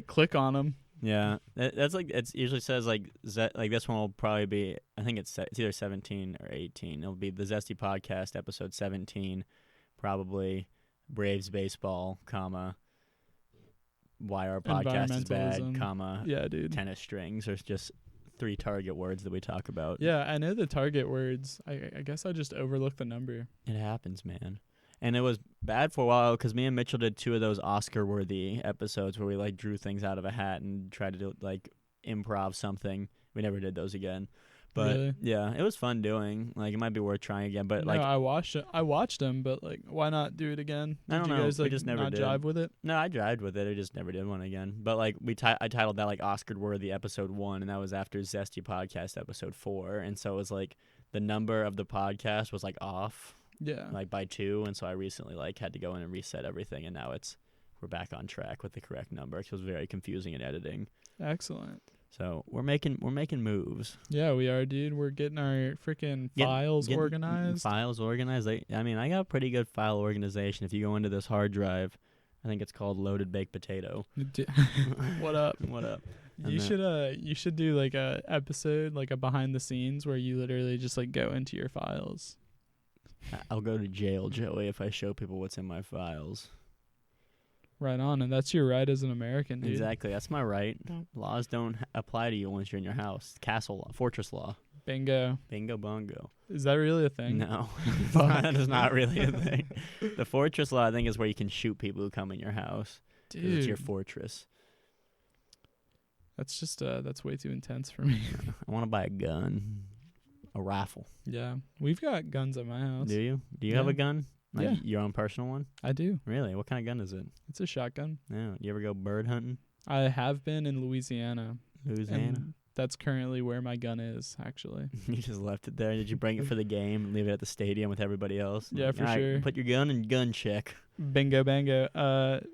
click on them. Yeah, that's like it usually says like like this one will probably be, I think it's either 17 or 18. It'll be the Zesty podcast episode 17, probably Braves baseball, comma, why our podcast is bad, Environmentalism. comma, Yeah, dude. tennis strings. There's just 3 target words that we talk about. Yeah, I know the target words. I guess I just overlooked the number. It happens, man. And it was bad for a while because me and Mitchell did 2 of those Oscar-worthy episodes where we like drew things out of a hat and tried to do like improv something. We never did those again. But Really? yeah, it was fun doing. Like it might be worth trying again. But No, like I watched them, but like, why not do it again? I don't you know. guys We like just never not did. jive with it? no, I drived with it. I just never did one again. But like I titled that like Oscar-worthy episode 1, and that was after Zesty podcast episode 4, and so it was like the number of the podcast was like off. Yeah. Like by 2, and so I recently like had to go in and reset everything, and now we're back on track with the correct number. It was very confusing in editing, Excellent. so we're making moves. Yeah, we are, dude. We're getting our freaking files Getting organized. Files organized. I mean, I got pretty good file organization. If you go into this hard drive, I think it's called Loaded Baked Potato. What up? What up? You should do like a episode, like a behind the scenes where you literally just like go into your files. I'll go to jail, Joey, if I show people what's in my files. Right on, and that's your right as an American, dude. Exactly, that's my right. Laws don't apply to you once you're in your house. Castle law, fortress law. Bingo. Bingo bongo. Is that really a thing? No, Fuck. that is not really a thing. The fortress law, I think, is where you can shoot people who come in your house. 'Cause Dude, it's your fortress. that's just that's way too intense for me. I want to buy a gun, a rifle. Yeah, we've got guns at my house. Do you? Do you have Yeah. a gun? Like Yeah. your own personal one? I do. Really? What kind of gun is it? It's a shotgun. No. You ever go bird hunting? I have been in Louisiana. Louisiana? And that's currently where my gun is, actually. You just left it there. Did you bring it for the game and leave it at the stadium with everybody else? Yeah, for All right, sure. Put your gun in gun check. Bingo bango.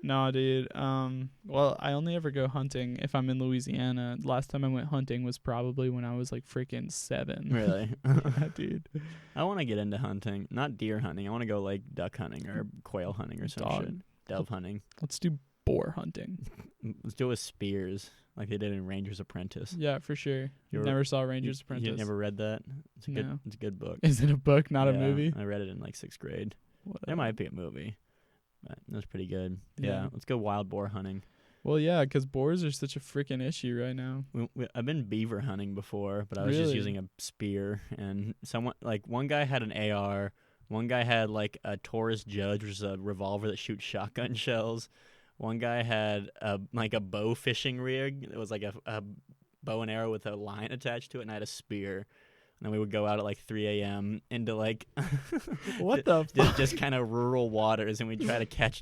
No, dude. Well, I only ever go hunting if I'm in Louisiana. Last time I went hunting was probably when I was like freaking 7. Really? Yeah, dude. I want to get into hunting. Not deer hunting. I want to go like duck hunting or quail hunting or some Dog. shit. Dove hunting. Let's do boar hunting. Let's do it with spears like they did in Ranger's Apprentice. Yeah, for sure. You ever- Never saw Ranger's Apprentice. You never read that? It's a good. No. It's a good book. Is it a book, not a Yeah, movie? I read it in like 6th grade. What There up? might be a movie, but it was pretty good. Yeah. Yeah, let's go wild boar hunting. Well, yeah, because boars are such a freaking issue right now. I've been beaver hunting before, but I was just Really? using a spear, and one guy had an AR, one guy had like a Taurus Judge, which is a revolver that shoots shotgun shells. One guy had a bow fishing rig. It was like a bow and arrow with a line attached to it, and I had a spear. And then we would go out at like 3 a.m. into like What the fuck? just kind of rural waters, and we try to catch.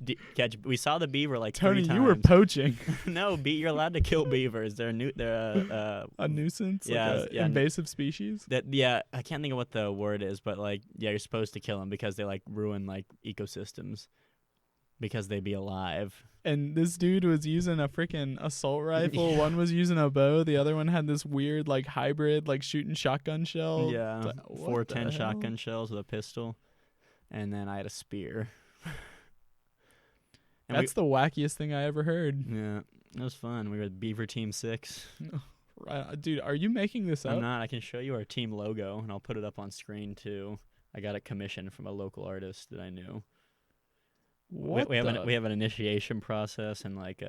We saw the beaver like Tony, 3 times. you were poaching. No, you're allowed to kill beavers. They're A nuisance? Yeah, Like a yeah. invasive species? I can't think of what the word is, but like you're supposed to kill them because they like ruin like ecosystems because they be alive. And this dude was using a freaking assault rifle. Yeah. One was using a bow. The other one had this weird like hybrid like shooting shotgun shell. Yeah, What 410 the shotgun hell? shells with a pistol, and then I had a spear. And That's the wackiest thing I ever heard. yeah, It was fun. We were with Beaver Team 6. Right, dude. Are you making this up? I'm not. I can show you our team logo, and I'll put it up on screen too. I got it commissioned from a local artist that I knew. What we have an initiation process and like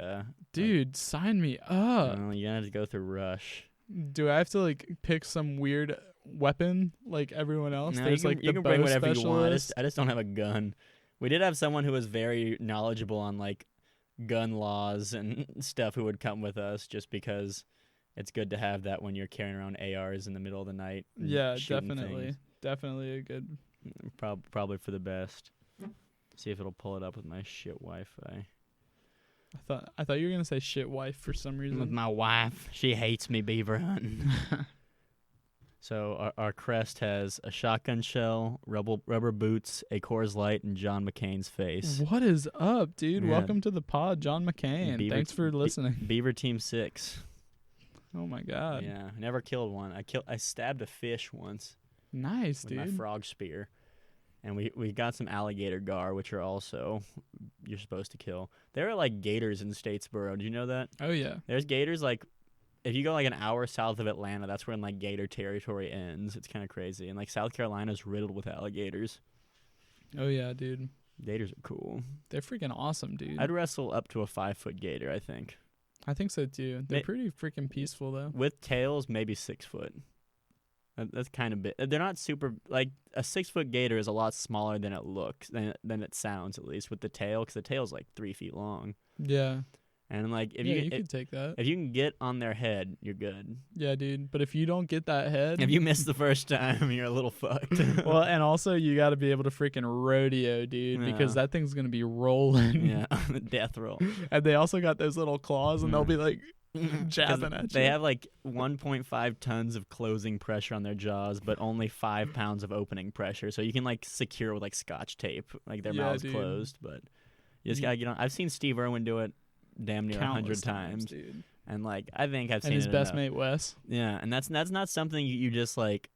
dude, sign me up. You gotta go through Rush. Do I have to like pick some weird weapon like everyone else? No, There's you like can the bring bow whatever you want. specialist. I just don't have a gun. We did have someone who was very knowledgeable on like gun laws and stuff who would come with us just because it's good to have that when you're carrying around ARs in the middle of the night. Yeah, shooting definitely. things. Definitely a good. Probably for the best. See if it'll pull it up with my shit Wi-Fi. I thought you were gonna say shit wife for some reason. With my wife, she hates me beaver hunting. So our crest has a shotgun shell, rubber boots, a Coors Light, and John McCain's face. What is up, dude? Yeah. Welcome to the pod, John McCain. Thanks for listening. Beaver Team 6. Oh my god. Yeah, I never killed one. I stabbed a fish once Nice, with my dude. frog spear. And we got some alligator gar, which are also you're supposed to kill. There are like gators in Statesboro. Do you know that? Oh yeah. There's gators like if you go like an hour south of Atlanta, that's when like gator territory ends. It's kind of crazy. And like South Carolina's riddled with alligators. Oh yeah, dude. Gators are cool. They're freaking awesome, dude. I'd wrestle up to a 5-foot gator, I think. I think so too. They're pretty freaking peaceful though. With tails, maybe 6 foot. That's kind of big. They're not super like a 6-foot gator is a lot smaller than it looks than it sounds, at least with the tail, because the tail's like 3 feet long. Yeah. And like if you could take that. if you can get on their head, you're good. Yeah, dude. But if you don't get that head, If you miss the first time, you're a little fucked. well, and also you got to be able to freaking rodeo, dude, because Yeah. that thing's gonna be rolling. Yeah, death roll. And they also got those little claws, and they'll be like 'Cause jabbing at you. They have like 1.5 tons of closing pressure on their jaws, but only 5 pounds of opening pressure. So you can like secure with like Scotch tape, like their Yeah, mouths dude. closed. But you just gotta get on. I've seen Steve Irwin do it damn near 100 Countless times, dude. and like I think I've seen And his it best enough. mate Wes. Yeah, and that's not something you just like.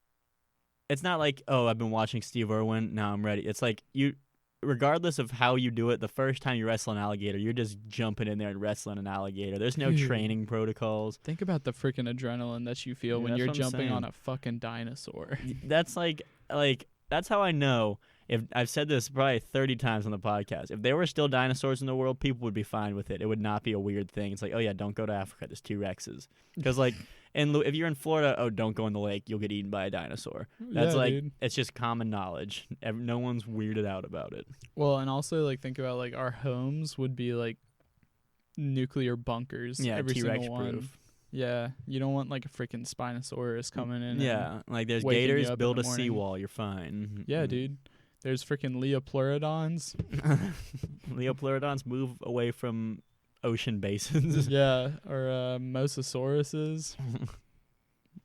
It's not like, oh, I've been watching Steve Irwin, now I'm ready. It's like you, regardless of how you do it, the first time you wrestle an alligator, you're just jumping in there and wrestling an alligator. There's no Dude. training protocols. Think about the freaking adrenaline that you feel Yeah, when that's you're what I'm jumping saying. on a fucking dinosaur. That's like that's how I know. If I've said this probably 30 times on the podcast, if there were still dinosaurs in the world, people would be fine with it. It would not be a weird thing. It's like, oh yeah, don't go to Africa. There's T-Rexes. Because like, if you're in Florida, oh, don't go in the lake. You'll get eaten by a dinosaur. That's Yeah, like, dude. it's just common knowledge. No one's weirded out about it. Well, and also like think about like our homes would be like nuclear bunkers. Yeah, every T-Rex single one. proof. Yeah, you don't want like a freaking Spinosaurus coming in. and- Yeah, like there's waking you gators. up in Build the a morning. seawall. You're fine. Yeah, dude. There's freaking Leopleurodons. Leopleurodons move away from ocean basins. Yeah, or Mosasauruses.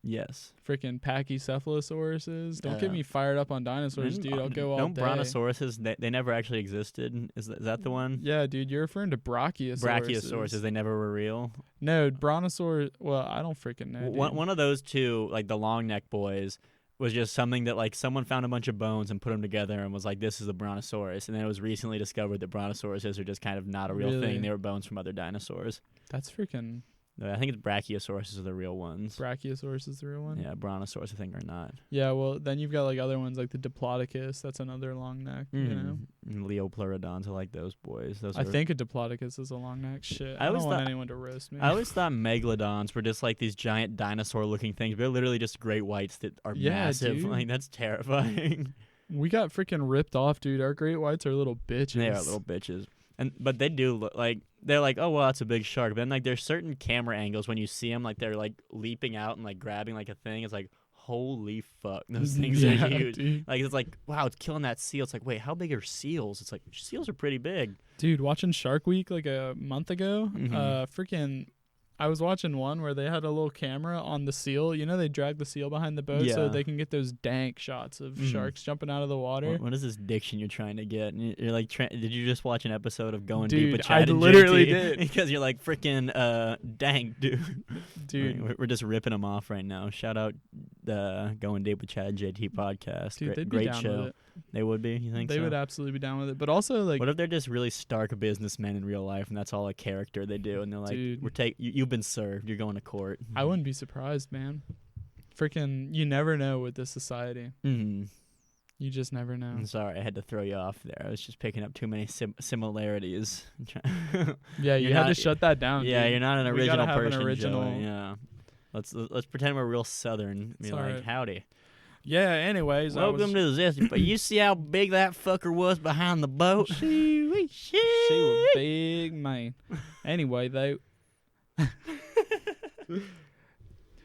Yes. Freaking Pachycephalosauruses. Don't get Uh, me fired up on dinosaurs, dude. I'll go all Don't day. brontosauruses? They never actually existed. Is that the one? Yeah, dude, you're referring to Brachiosauruses. Brachiosauruses. They never were real. No, Brontosaurus. Well, I don't freaking know. Dude. One of those two, like the long neck boys, was just something that like someone found a bunch of bones and put them together and was like, this is a brontosaurus. And then it was recently discovered that brontosauruses are just kind of not a real Really? thing. They were bones from other dinosaurs. That's freaking I think it's Brachiosauruses are the real ones. Brachiosaurus is the real one. Yeah, brontosaurus I think are not. Yeah, well, then you've got like other ones like the Diplodocus. That's another long neck. You know. And Leopleurodons, I like those boys. Those I are, think a Diplodocus is a long neck. Shit. I I always don't want thought- anyone to roast me. I always thought megalodons were just like these giant dinosaur-looking things. They're literally just great whites that are Yeah, massive. dude. Like that's terrifying. We got freaking ripped off, dude. Our great whites are little bitches. They are little bitches. But they do look like they're like, oh well, that's a big shark. But then like there's certain camera angles when you see them, like they're like leaping out and like grabbing like a thing. It's like, holy fuck, those things Yeah, are huge. dude. Like it's like, wow, it's killing that seal. It's like, wait, how big are seals? It's like seals are pretty big. Dude, watching Shark Week like a month ago, Mhm. freaking, I was watching one where they had a little camera on the seal. You know, they drag the seal behind the boat so Yeah. they can get those dank shots of Mhm. sharks jumping out of the water. What is this diction you're trying to get? And you're like, did you just watch an episode of Going Dude, Deep with I Chad and literally JT? did. Because you're like, freaking, dang, dude. Dude, We're just ripping them off right now. Shout out Going Deep with Chad and JT podcast. Dude, they'd be great down show. with it. They would be. You think They so? would absolutely be down with it. But also, like, What if they're just really stark businessmen in real life, and that's all a character they do, and they're like, Dude. You've been served. You're going to court. I wouldn't be surprised, man. Freaking, you never know with this society. Mm-hmm. You just never know. I'm sorry, I had to throw you off there. I was just picking up too many similarities. Yeah, you You're had not- to shut that down. Yeah, dude. you're not an We gotta original have an person, original- Joey. Yeah. Let's pretend we're real Southern. Be It's like, alright. howdy. Yeah, anyways. Welcome to the Zesty. But you see how big that fucker was behind the boat? She was big, man. Anyway, though.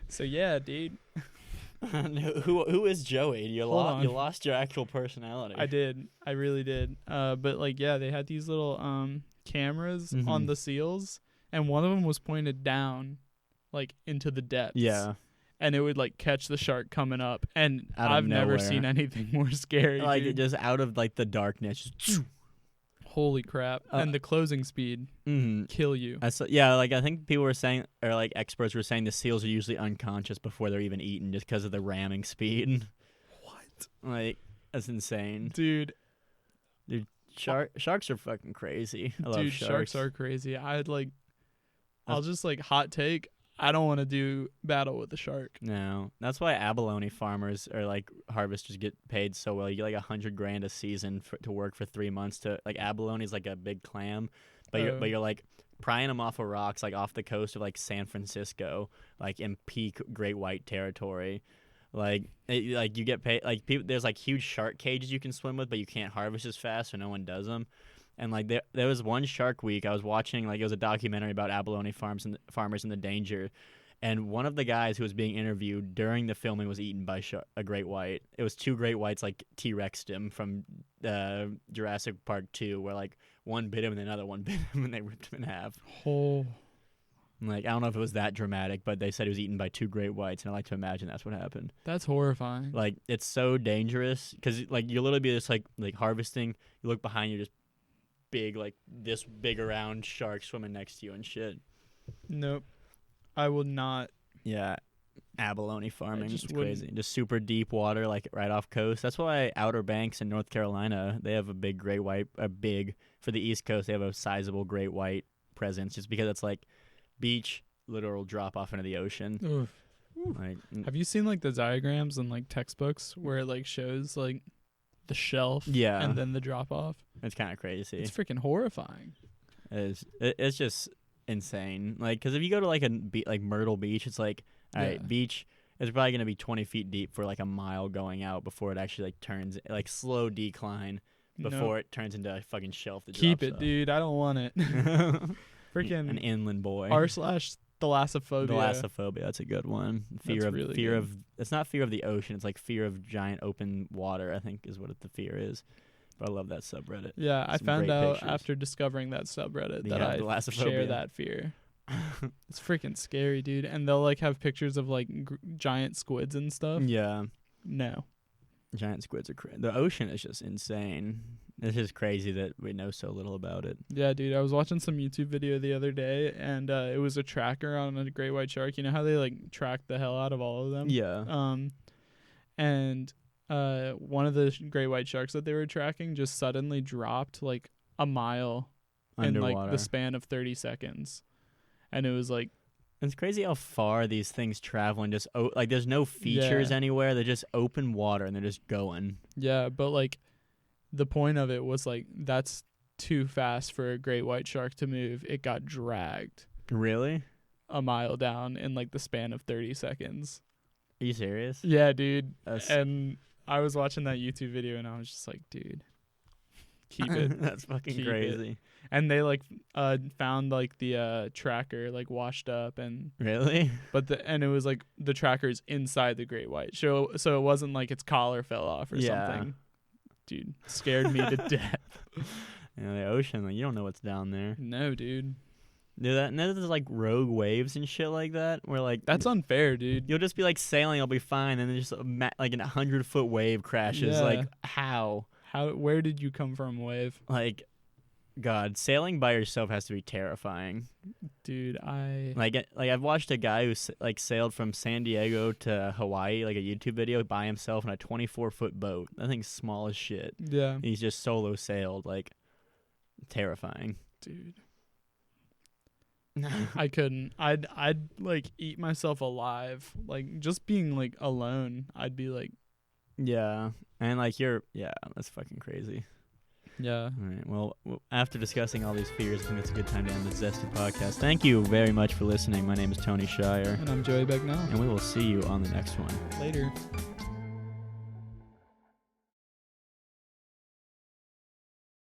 So, yeah, dude. Who is Joey? You Hold on. lost your actual personality. I did. I really did. But, like, yeah, they had these little cameras Mhm. on the seals, and one of them was pointed down, like, into the depths. Yeah. And it would, like, catch the shark coming up. And Out of I've never nowhere. seen anything more scary. Like dude. just out of like the darkness. Just, Holy crap. And the closing speed kill you. yeah, like I think people were saying, or like experts were saying, the seals are usually unconscious before they're even eaten, just because of the ramming speed. What? Like that's insane. Dude, Sharks are fucking crazy. I love sharks are crazy. I'll just like hot take. I don't want to do battle with a shark. No, that's why abalone farmers or like harvesters get paid so well. You get like $100,000 a season to work for 3 months. To like abalone is like a big clam, but you're like prying them off of rocks like off the coast of like San Francisco, like in peak great white territory. Like you get paid like people. There's like huge shark cages you can swim with, but you can't harvest as fast, so no one does them. And like there was one Shark Week I was watching, like it was a documentary about abalone farmers and the danger, and one of the guys who was being interviewed during the filming was eaten by a great white. It was 2 great whites like T-Rexed him from Jurassic Park 2, where like one bit him and another one bit him and they ripped him in half. Oh, Like I don't know if it was that dramatic, but they said he was eaten by 2 great whites, and I like to imagine that's what happened. that's horrifying. Like it's so dangerous because like you literally be just like harvesting. You look behind you, just big like this big around shark swimming next to you and shit. Nope. I will not. Yeah, abalone farming just is wouldn't. crazy. Just super deep water, like right off coast. That's why Outer Banks in North Carolina, they have a big great white. For the East Coast, they have a sizable great white presence, just because it's like beach, literal drop off into the ocean. Oof. Like, Have you seen like the diagrams and like textbooks where it like shows like the shelf yeah, and then the drop off? it's kind of crazy. It's freaking horrifying. It's just insane. Like, because if you go to like like Myrtle Beach, it's like, all right, Yeah. beach is probably gonna be 20 feet deep for like a mile going out before it actually like turns like slow decline before it turns into a fucking shelf that Keep drops it, off. dude. I don't want it. An Freaking inland boy. r/thalassophobia. Thalassophobia, that's a good one. Fear That's really fear good. of it's not fear of the ocean, it's like fear of giant open water, I think is what the fear is. But I love that subreddit. Yeah, I Some found great out pictures. after discovering that subreddit Yeah, that I thalassophobia. share that fear. It's freaking scary, dude. And they'll like have pictures of like giant squids and stuff. Yeah. No. Giant squids are the ocean is just insane. It's just crazy that we know so little about it. Yeah, dude. I was watching some YouTube video the other day, and it was a tracker on a great white shark. You know how they like track the hell out of all of them? Yeah. And one of the great white sharks that they were tracking just suddenly dropped like a mile Underwater. in like the span of 30 seconds. And it was like, It's crazy how far these things travel and just like there's no features Yeah. anywhere. They're just open water and they're just going. yeah, but like the point of it was like that's too fast for a great white shark to move. It got dragged Really? a mile down in like the span of 30 seconds. Are you serious? Yeah, dude. That's, And I was watching that YouTube video and I was just like, dude, keep it. That's fucking Keep it. crazy. And they like found like the tracker like washed up and Really? and it was like the tracker's inside the great white. So it wasn't like its collar fell off or Yeah. something. Dude, scared me to death. You know, the ocean, like you don't know what's down there. No, dude. Do that, and then there's like rogue waves and shit like that, where like That's unfair, dude. you'll just be like sailing, I'll be fine, and then just like an 100-foot wave crashes. Yeah. Like how? Where did you come from, wave? Like God, sailing by yourself has to be terrifying. Dude, Like I've watched a guy who sailed from San Diego to Hawaii, like a YouTube video by himself in a 24-foot boat. That thing's small as shit. Yeah. He's just solo sailed, like terrifying. Dude. I couldn't. I'd like eat myself alive. Like just being like alone, I'd be like, yeah. And like that's fucking crazy. yeah. All right. Well, after discussing all these fears, I think it's a good time to end the Zesty podcast. Thank you very much for listening. My name is Tony Shire. And I'm Joey Becknell. And we will see you on the next one. Later.